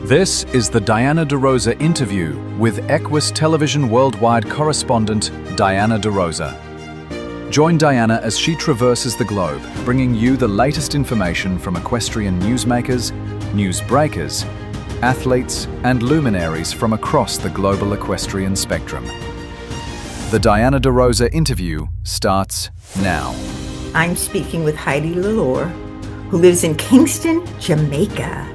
This is the Diana De Rosa interview with Equus Television Worldwide correspondent Diana De Rosa. Join Diana as she traverses the globe, bringing you the latest information from equestrian newsmakers, newsbreakers, athletes, and luminaries from across the global equestrian spectrum. The Diana De Rosa interview starts now. I'm speaking with Heidi Lalor, who lives in Kingston, Jamaica.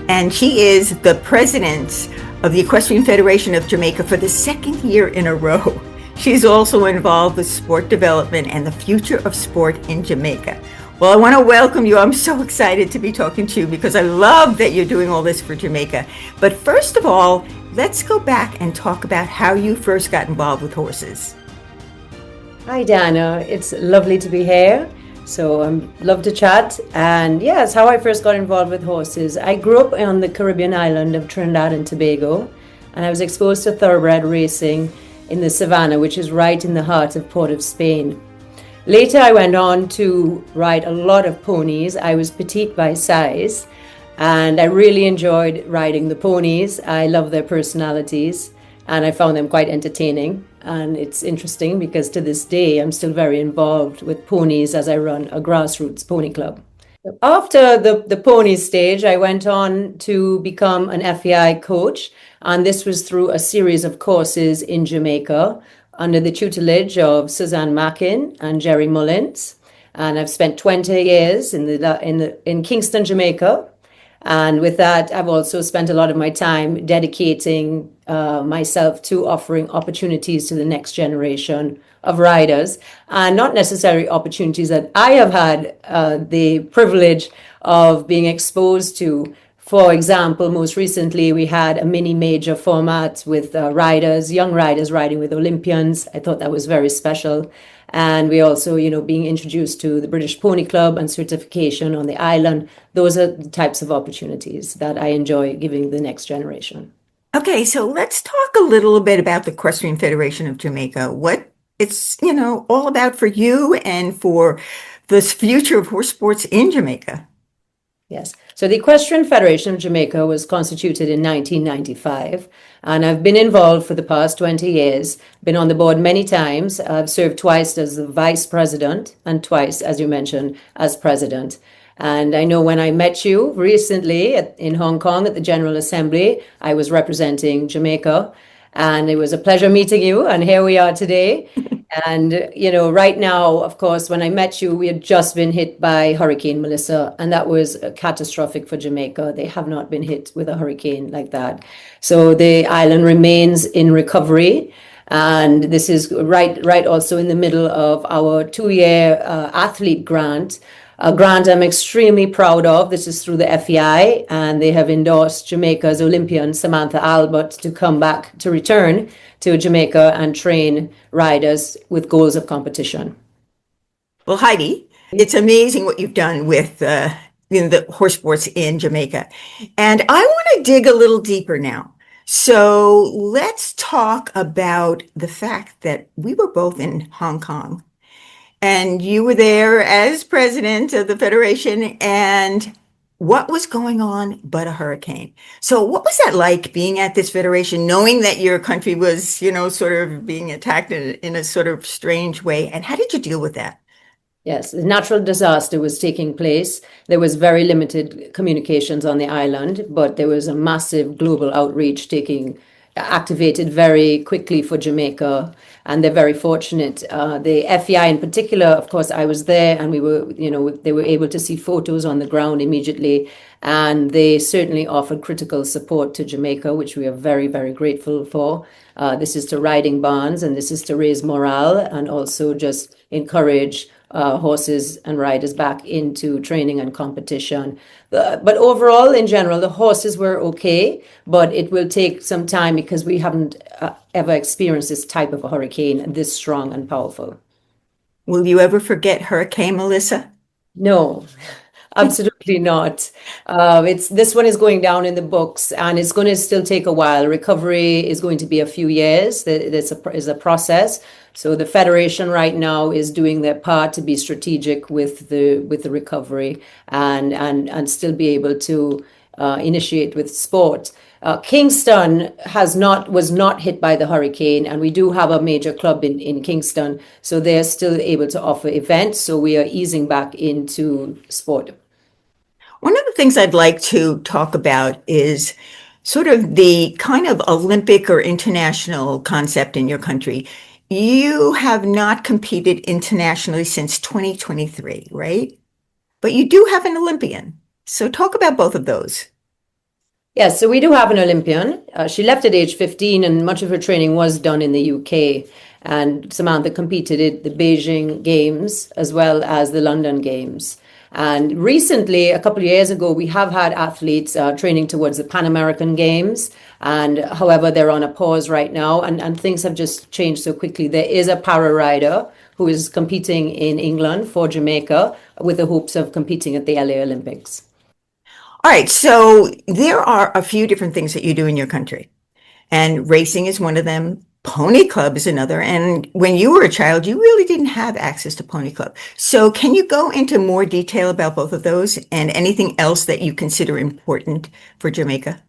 And she is the president of the Equestrian Federation of Jamaica for the second year in a row. She's also involved with sport development and the future of sport in Jamaica. Well, I want to welcome you. I'm so excited to be talking to you because I love that you're doing all this for Jamaica. But first of all, let's go back and talk about how you first got involved with horses. Hi, Diana. It's lovely to be here. So love to chat. And yes, how I first got involved with horses. I grew up on the Caribbean island of Trinidad and Tobago, and I was exposed to thoroughbred racing in the savannah, which is right in the heart of Port of Spain. Later, I went on to ride a lot of ponies. I was petite by size, and I really enjoyed riding the ponies. I love their personalities, and I found them quite entertaining. And it's interesting because to this day, I'm still very involved with ponies as I run a grassroots pony club. After the pony stage, I went on to become an FEI coach. And this was through a series of courses in Jamaica under the tutelage of Suzanne Mackin and Jerry Mullins. And I've spent 20 years in Kingston, Jamaica. And with that, I've also spent a lot of my time dedicating myself to offering opportunities to the next generation of riders, and not necessarily opportunities that I have had the privilege of being exposed to. For example, most recently, we had a mini major format with young riders riding with Olympians. I thought that was very special. And we also, being introduced to the British Pony Club and certification on the island. Those are the types of opportunities that I enjoy giving the next generation. Okay, so let's talk a little bit about the Equestrian Federation of Jamaica. What it's, all about for you and for this future of horse sports in Jamaica. Yes. So the Equestrian Federation of Jamaica was constituted in 1995, and I've been involved for the past 20 years, been on the board many times. I've served twice as the vice president and twice, as you mentioned, as president. And I know when I met you recently in Hong Kong at the General Assembly, I was representing Jamaica. And it was a pleasure meeting you. And here we are today. And, right now, of course, when I met you, we had just been hit by Hurricane Melissa. And that was catastrophic for Jamaica. They have not been hit with a hurricane like that. So the island remains in recovery. And this is right also in the middle of our 2-year athlete grant. A grant I'm extremely proud of. This is through the FEI, and they have endorsed Jamaica's Olympian Samantha Albert to return to Jamaica and train riders with goals of competition. Well, Heidi, it's amazing what you've done with the horse sports in Jamaica. And I want to dig a little deeper now. So let's talk about the fact that we were both in Hong Kong. And you were there as president of the Federation, and what was going on but a hurricane? So what was that like being at this Federation, knowing that your country was, sort of being attacked in a sort of strange way? And how did you deal with that? Yes, the natural disaster was taking place. There was very limited communications on the island, but there was a massive global outreach activated very quickly for Jamaica. And they're very fortunate. The FEI in particular, of course, I was there, and they were able to see photos on the ground immediately. And they certainly offered critical support to Jamaica, which we are very, very grateful for. This is to riding barns, and this is to raise morale and also just encourage horses and riders back into training and competition. But overall, in general, the horses were okay, but it will take some time because we haven't ever experienced this type of a hurricane this strong and powerful. Will you ever forget Hurricane Melissa? No. Absolutely not. This one is going down in the books, and it's going to still take a while. Recovery is going to be a few years. This is a process. So the Federation right now is doing their part to be strategic with the recovery and still be able to initiate with sport. Kingston was not hit by the hurricane, and we do have a major club in Kingston, so they're still able to offer events. So we are easing back into sport. One of the things I'd like to talk about is sort of the kind of Olympic or international concept in your country. You have not competed internationally since 2023, right? But you do have an Olympian. So talk about both of those. Yes, so we do have an Olympian. She left at age 15, and much of her training was done in the UK. And Samantha competed at the Beijing Games as well as the London Games. And recently, a couple of years ago, we have had athletes training towards the Pan American Games. And however, they're on a pause right now, and things have just changed so quickly. There is a para rider who is competing in England for Jamaica with the hopes of competing at the LA Olympics. All right, so there are a few different things that you do in your country, and racing is one of them. Pony Club is another. And when you were a child, you really didn't have access to Pony Club. So can you go into more detail about both of those and anything else that you consider important for Jamaica?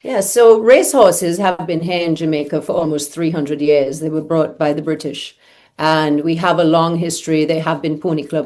Yeah, so racehorses have been here in Jamaica for almost 300 years. They were brought by the British. And we have a long history. There have been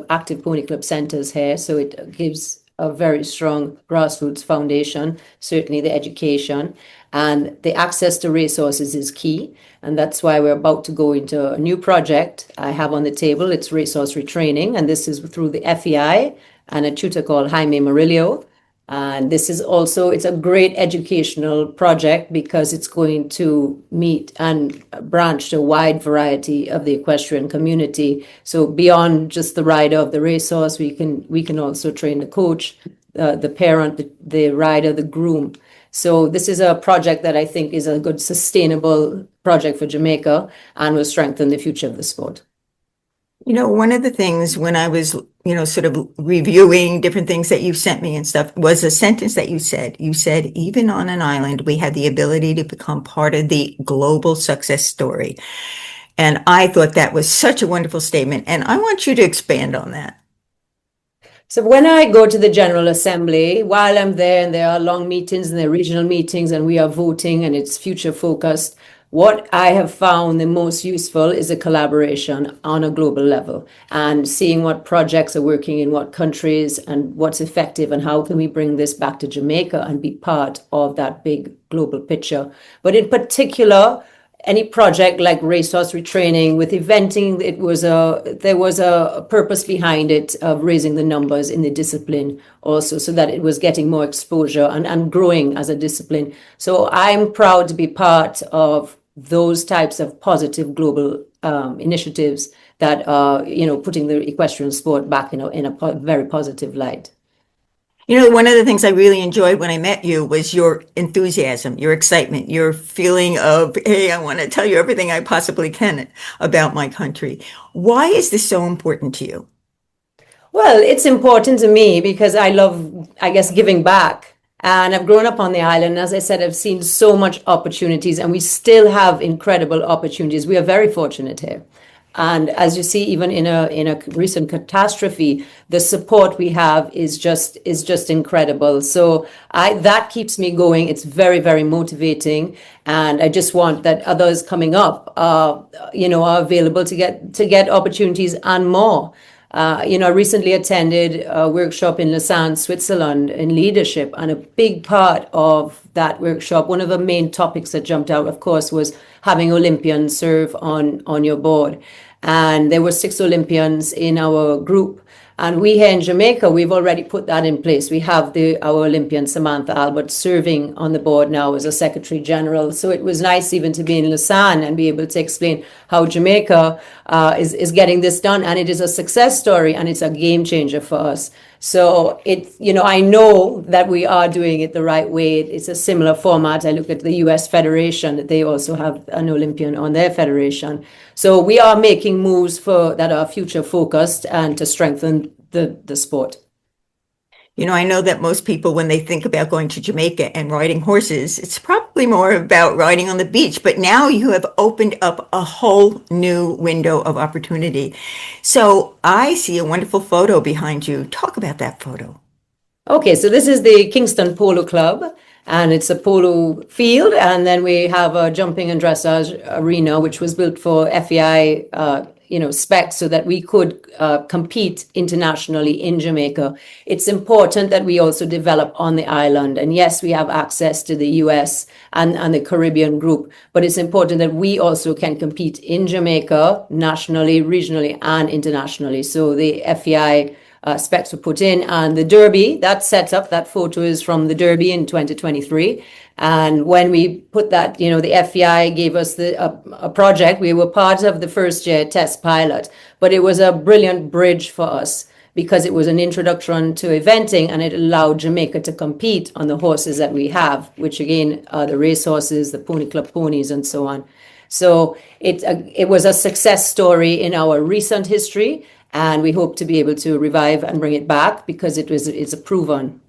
active Pony Club centers here. So it gives a very strong grassroots foundation, certainly the education. And the access to resources is key. And that's why we're about to go into a new project I have on the table. It's resource retraining. And this is through the FEI and a tutor called Jaime Murillo. And this is also, it's a great educational project because it's going to meet and branch to a wide variety of the equestrian community. So beyond just the rider of the racehorse, we can also train the coach, the parent, the rider, the groom. So this is a project that I think is a good sustainable project for Jamaica and will strengthen the future of the sport. You know, one of the things when I was, sort of reviewing different things that you sent me and stuff was a sentence that you said. You said, even on an island, we have the ability to become part of the global success story. And I thought that was such a wonderful statement. And I want you to expand on that. So when I go to the General Assembly, while I'm there and there are long meetings and there are regional meetings and we are voting and it's future focused, what I have found the most useful is a collaboration on a global level and seeing what projects are working in what countries and what's effective and how can we bring this back to Jamaica and be part of that big global picture. But in particular, any project like racehorse retraining with eventing, there was a purpose behind it of raising the numbers in the discipline also so that it was getting more exposure and growing as a discipline. So I'm proud to be part of those types of positive global initiatives that are, putting the equestrian sport back in a very positive light. One of the things I really enjoyed when I met you was your enthusiasm, your excitement, your feeling of, hey, I want to tell you everything I possibly can about my country. Why is this so important to you? Well, it's important to me because I love, I guess, giving back. And I've grown up on the island. As I said, I've seen so much opportunities and we still have incredible opportunities. We are very fortunate here. And as you see, even in a recent catastrophe, the support we have is just incredible. So that keeps me going. It's very, very motivating. And I just want that others coming up, are available to get opportunities and more. I recently attended a workshop in Lausanne, Switzerland in leadership, and a big part of that workshop, one of the main topics that jumped out, of course, was having Olympians serve on your board. And there were 6 Olympians in our group. And we here in Jamaica, we've already put that in place. We have our Olympian Samantha Albert serving on the board now as a Secretary General. So it was nice even to be in Lausanne and be able to explain how Jamaica is getting this done. And it is a success story and it's a game changer for us. So I know that we are doing it the right way. It's a similar format. I look at the US Federation. They also have an Olympian on their federation. So we are making moves that are future focused and to strengthen the sport. I know that most people, when they think about going to Jamaica and riding horses, it's probably more about riding on the beach. But now you have opened up a whole new window of opportunity. So I see a wonderful photo behind you. Talk about that photo. Okay, so this is the Kingston Polo Club, and it's a polo field, and then we have a jumping and dressage arena, which was built for FEI, specs, so that we could compete internationally in Jamaica. It's important that we also develop on the island, and yes, we have access to the US and the Caribbean group, but it's important that we also can compete in Jamaica, nationally, regionally, and internationally. So the FEI specs were put in, and the Derby, that photo is from the Derby in 2023. And when we put that, the FEI gave us a project. We were part of the first year test pilot, but it was a brilliant bridge for us because it was an introduction to eventing, and it allowed Jamaica to compete on the horses that we have, which again are the race horses, the Pony Club ponies, and so on. So it was a success story in our recent history, and we hope to be able to revive and bring it back because it's a proven.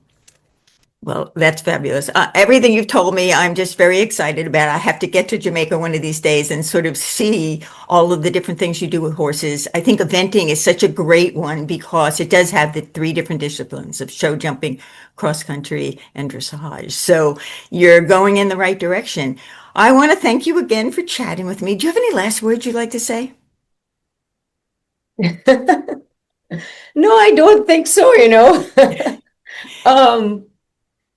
Well, that's fabulous. Everything you've told me, I'm just very excited about. I have to get to Jamaica one of these days and sort of see all of the different things you do with horses. I think eventing is such a great one because it does have the 3 different disciplines of show jumping, cross country, and dressage. So you're going in the right direction. I want to thank you again for chatting with me. Do you have any last words you'd like to say? No, I don't think so,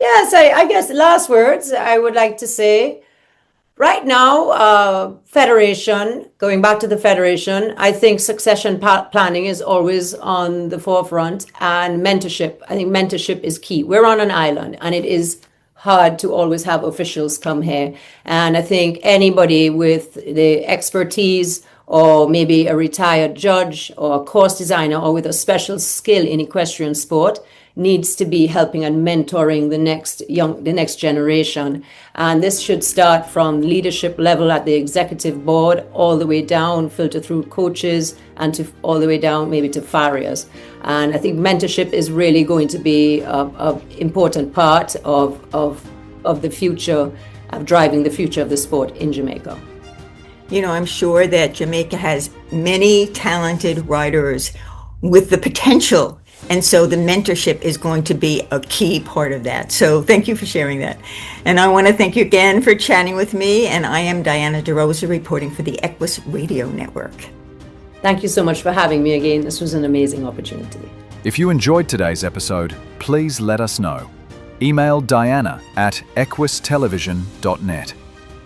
Yes, I guess last words I would like to say. Right now, Federation, going back to the Federation, I think succession planning is always on the forefront, and mentorship. I think mentorship is key. We're on an island, and it is hard to always have officials come here. And I think anybody with the expertise, or maybe a retired judge or a course designer, or with a special skill in equestrian sport, needs to be helping and mentoring the next generation. And this should start from leadership level at the executive board, all the way down, filter through coaches, and to all the way down maybe to farriers. And I think mentorship is really going to be an important part of the future, of driving the future of the sport in Jamaica. I'm sure that Jamaica has many talented riders with the potential. And so the mentorship is going to be a key part of that. So thank you for sharing that. And I want to thank you again for chatting with me. And I am Diana De Rosa, reporting for the Equus Radio Network. Thank you so much for having me again. This was an amazing opportunity. If you enjoyed today's episode, please let us know. Email diana@equistelevision.net.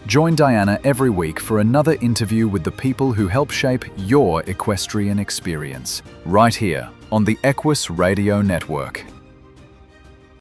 Join Diana every week for another interview with the people who help shape your equestrian experience, right here on the Equus Radio Network.